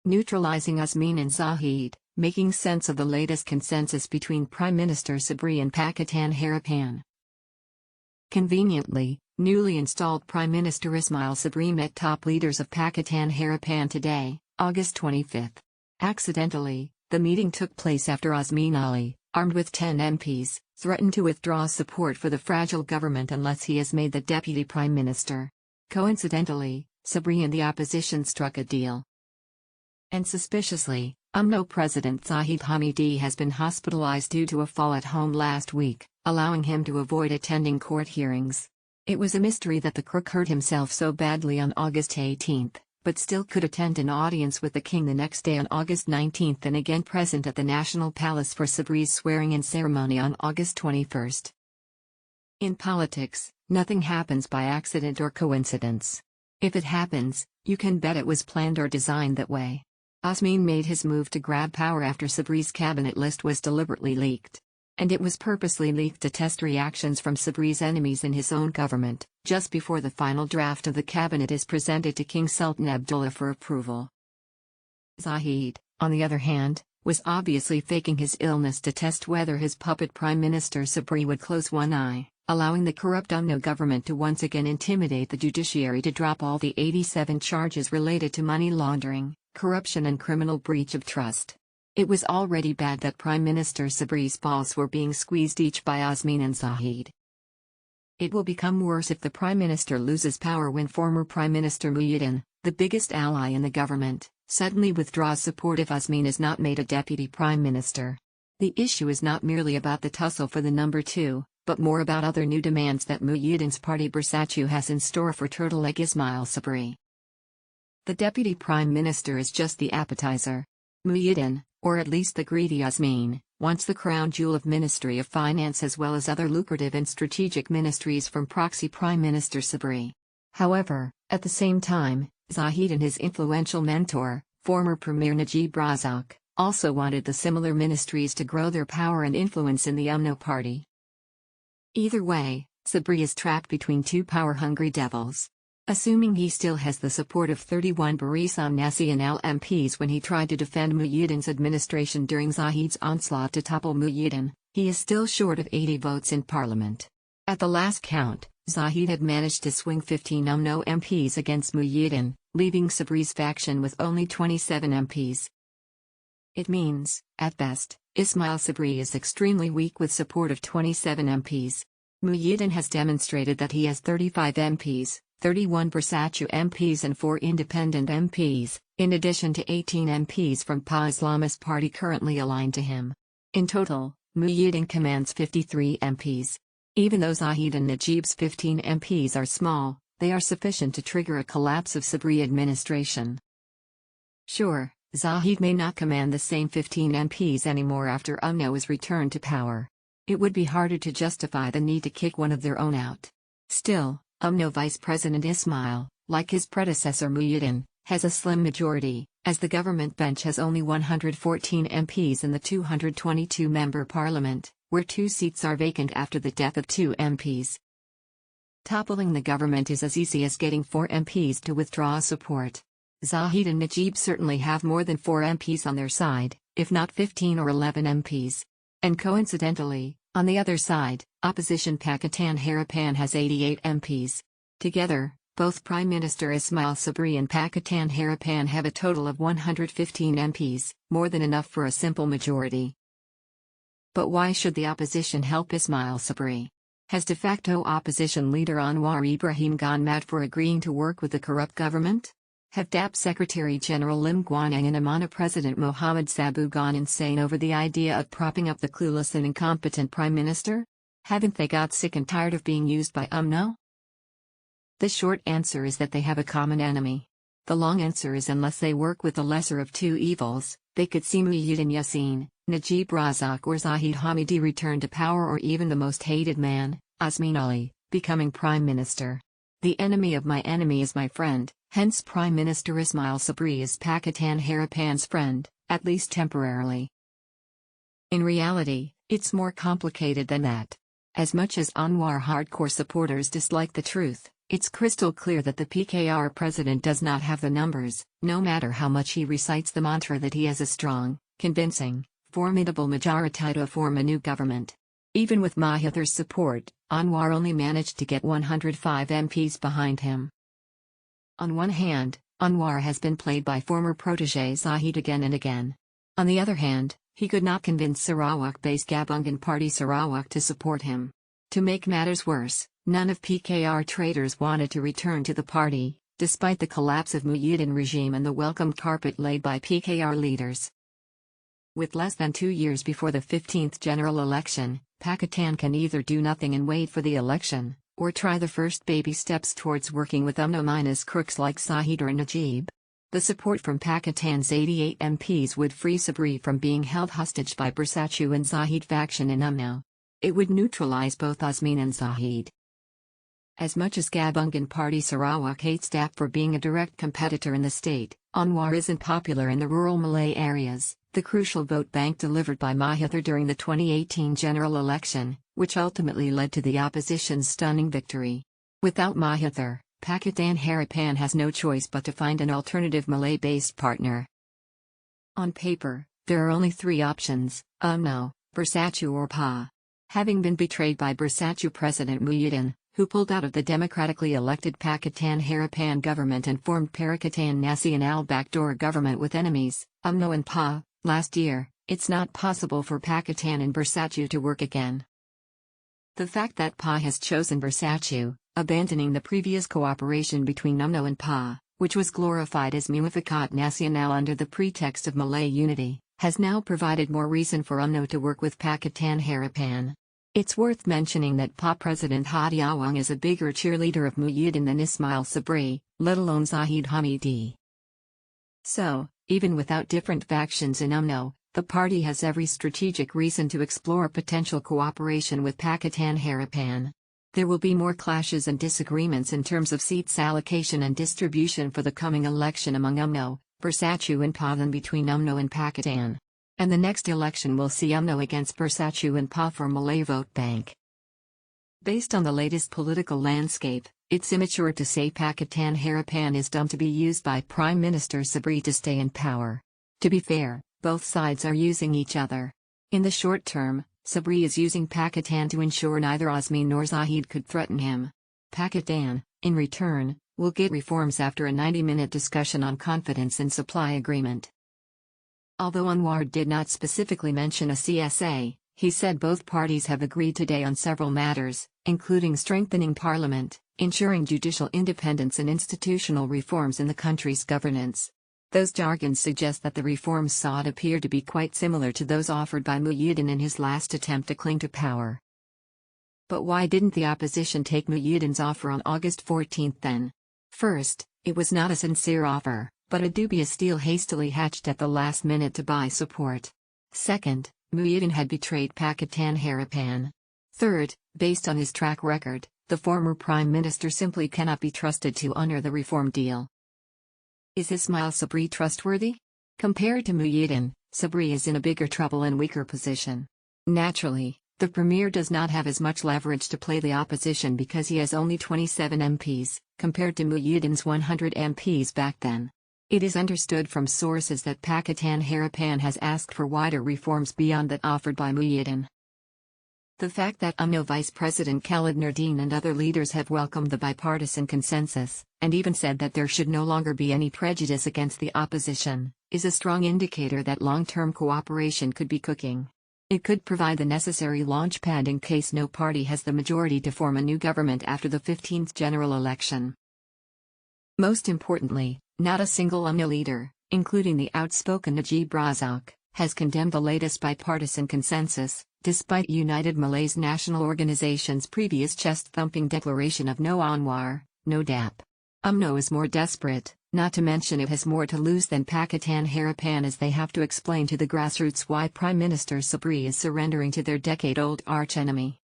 Neutralizing Azmin and Zahid, making sense of the latest consensus between Prime Minister Sabri and Pakatan Harapan. Conveniently, newly installed Prime Minister Ismail Sabri met top leaders of Pakatan Harapan today, August 25. Accidentally, the meeting took place after Azmin Ali, armed with 10 MPs, threatened to withdraw support for the fragile government unless he is made the deputy prime minister. Coincidentally, Sabri and the opposition struck a deal. And suspiciously, UMNO President Zahid Hamidi has been hospitalized due to a fall at home last week, allowing him to avoid attending court hearings. It was a mystery that the crook hurt himself so badly on August 18, but still could attend an audience with the king the next day on August 19 and again present at the National Palace for Sabri's swearing-in ceremony on August 21. In politics, nothing happens by accident or coincidence. If it happens, you can bet it was planned or designed that way. Azmin made his move to grab power after Sabri's cabinet list was deliberately leaked. And it was purposely leaked to test reactions from Sabri's enemies in his own government, just before the final draft of the cabinet is presented to King Sultan Abdullah for approval. Zahid, on the other hand, was obviously faking his illness to test whether his puppet Prime Minister Sabri would close one eye, allowing the corrupt UMNO government to once again intimidate the judiciary to drop all the 87 charges related to money laundering, corruption and criminal breach of trust. It was already bad that Prime Minister Sabri's balls were being squeezed each by Azmin and Zahid. It will become worse if the Prime Minister loses power when former Prime Minister Muhyiddin, the biggest ally in the government, suddenly withdraws support if Azmin is not made a deputy Prime Minister. The issue is not merely about the tussle for the number 2, but more about other new demands that Muhyiddin's party Bersatu has in store for turtle-leg Ismail Sabri. The deputy Prime Minister is just the appetizer. Muhyiddin, or at least the greedy Azmin, wants the crown jewel of Ministry of Finance as well as other lucrative and strategic ministries from proxy Prime Minister Sabri. However, at the same time, Zahid and his influential mentor, former Premier Najib Razak, also wanted the similar ministries to grow their power and influence in the UMNO party. Either way, Sabri is trapped between two power-hungry devils. Assuming he still has the support of 31 Barisan Nasional MPs when he tried to defend Muhyiddin's administration during Zahid's onslaught to topple Muhyiddin, he is still short of 80 votes in parliament. At the last count, Zahid had managed to swing 15 UMNO MPs against Muhyiddin, leaving Sabri's faction with only 27 MPs. It means, at best, Ismail Sabri is extremely weak with support of 27 MPs. Muhyiddin has demonstrated that he has 35 MPs, 31 Bersatu MPs and 4 independent MPs, in addition to 18 MPs from PA Islamist party currently aligned to him. In total, Muhyiddin commands 53 MPs. Even though Zahid and Najib's 15 MPs are small, they are sufficient to trigger a collapse of Sabri administration. Sure, Zahid may not command the same 15 MPs anymore after UMNO is returned to power. It would be harder to justify the need to kick one of their own out. Still, UMNO Vice President Ismail, like his predecessor Muhyiddin, has a slim majority, as the government bench has only 114 MPs in the 222-member parliament, where 2 seats are vacant after the death of 2 MPs. Toppling the government is as easy as getting 4 MPs to withdraw support. Zahid and Najib certainly have more than 4 MPs on their side, if not 15 or 11 MPs. And coincidentally, on the other side, opposition Pakatan Harapan has 88 MPs. Together, both Prime Minister Ismail Sabri and Pakatan Harapan have a total of 115 MPs, more than enough for a simple majority. But why should the opposition help Ismail Sabri? Has de facto opposition leader Anwar Ibrahim gone mad for agreeing to work with the corrupt government? Have DAP Secretary General Lim Guanang and Amana President Mohamed Sabu gone insane over the idea of propping up the clueless and incompetent Prime Minister? Haven't they got sick and tired of being used by UMNO? The short answer is that they have a common enemy. The long answer is unless they work with the lesser of two evils, they could see Muhyiddin Yassin, Najib Razak or Zahid Hamidi return to power, or even the most hated man, Azmin Ali, becoming Prime Minister. The enemy of my enemy is my friend, hence Prime Minister Ismail Sabri is Pakatan Harapan's friend, at least temporarily. In reality, it's more complicated than that. As much as Anwar hardcore supporters dislike the truth, It's crystal clear that the PKR president does not have the numbers, no matter how much he recites the mantra that he has a strong, convincing, formidable majority to form a new government. Even with Mahathir's support, Anwar only managed to get 105 MPs behind him. On one hand, Anwar has been played by former protégé Zahid again and again. On the other hand, he could not convince Sarawak-based Gabungan Party Sarawak to support him. To make matters worse, none of PKR traitors wanted to return to the party, despite the collapse of Muhyiddin regime and the welcome carpet laid by PKR leaders. With less than 2 years before the 15th general election, Pakatan can either do nothing and wait for the election, or try the first baby steps towards working with UMNO- crooks like Zahid or Najib. The support from Pakatan's 88 MPs would free Sabri from being held hostage by Bersatu and Zahid faction in UMNO. It would neutralize both Azmin and Zahid. As much as Gabungan Party Sarawak hates DAP for being a direct competitor in the state, Anwar isn't popular in the rural Malay areas, the crucial vote bank delivered by Mahathir during the 2018 general election, which ultimately led to the opposition's stunning victory. Without Mahathir, Pakatan Harapan has no choice but to find an alternative Malay-based partner. On paper, there are only 3 options: UMNO, Bersatu or PA. Having been betrayed by Bersatu President Muhyiddin, who pulled out of the democratically elected Pakatan Harapan government and formed Pakatan Nasional backdoor government with enemies, UMNO and PA, last year, it's not possible for Pakatan and Bersatu to work again. The fact that PA has chosen Bersatu, abandoning the previous cooperation between UMNO and PA, which was glorified as Muafakat Nasional under the pretext of Malay unity, has now provided more reason for UMNO to work with Pakatan Harapan. It's worth mentioning that PA President Hadi Awang is a bigger cheerleader of Muhyiddin than Ismail Sabri, let alone Zahid Hamidi. So, even without different factions in UMNO, the party has every strategic reason to explore potential cooperation with Pakatan Harapan. There will be more clashes and disagreements in terms of seats allocation and distribution for the coming election among UMNO, Bersatu and PA than between UMNO and Pakatan. And the next election will see UMNO against Bersatu and PA for Malay vote bank. Based on the latest political landscape, it's immature to say Pakatan Harapan is dumb to be used by Prime Minister Sabri to stay in power. To be fair, both sides are using each other. In the short term, Sabri is using Pakatan to ensure neither Azmin nor Zahid could threaten him. Pakatan, in return, will get reforms after a 90-minute discussion on confidence and supply agreement. Although Anwar did not specifically mention a CSA, he said both parties have agreed today on several matters, including strengthening parliament, ensuring judicial independence and institutional reforms in the country's governance. Those jargons suggest that the reforms sought appear to be quite similar to those offered by Muhyiddin in his last attempt to cling to power. But why didn't the opposition take Muhyiddin's offer on August 14 then? First, it was not a sincere offer, but a dubious deal hastily hatched at the last minute to buy support. Second, Muhyiddin had betrayed Pakatan Harapan. Third, based on his track record, the former prime minister simply cannot be trusted to honor the reform deal. Is Ismail Sabri trustworthy? Compared to Muhyiddin, Sabri is in a bigger trouble and weaker position. Naturally, the premier does not have as much leverage to play the opposition because he has only 27 MPs, compared to Muhyiddin's 100 MPs back then. It is understood from sources that Pakatan Harapan has asked for wider reforms beyond that offered by Muhyiddin. The fact that UMNO Vice President Khalid Nurdin and other leaders have welcomed the bipartisan consensus, and even said that there should no longer be any prejudice against the opposition, is a strong indicator that long-term cooperation could be cooking. It could provide the necessary launchpad in case no party has the majority to form a new government after the 15th general election. Most importantly, not a single UMNO leader, including the outspoken Najib Razak, has condemned the latest bipartisan consensus, despite United Malay's National Organization's previous chest-thumping declaration of no Anwar, no DAP. UMNO is more desperate, not to mention it has more to lose than Pakatan Harapan, as they have to explain to the grassroots why Prime Minister Sabri is surrendering to their decade-old archenemy.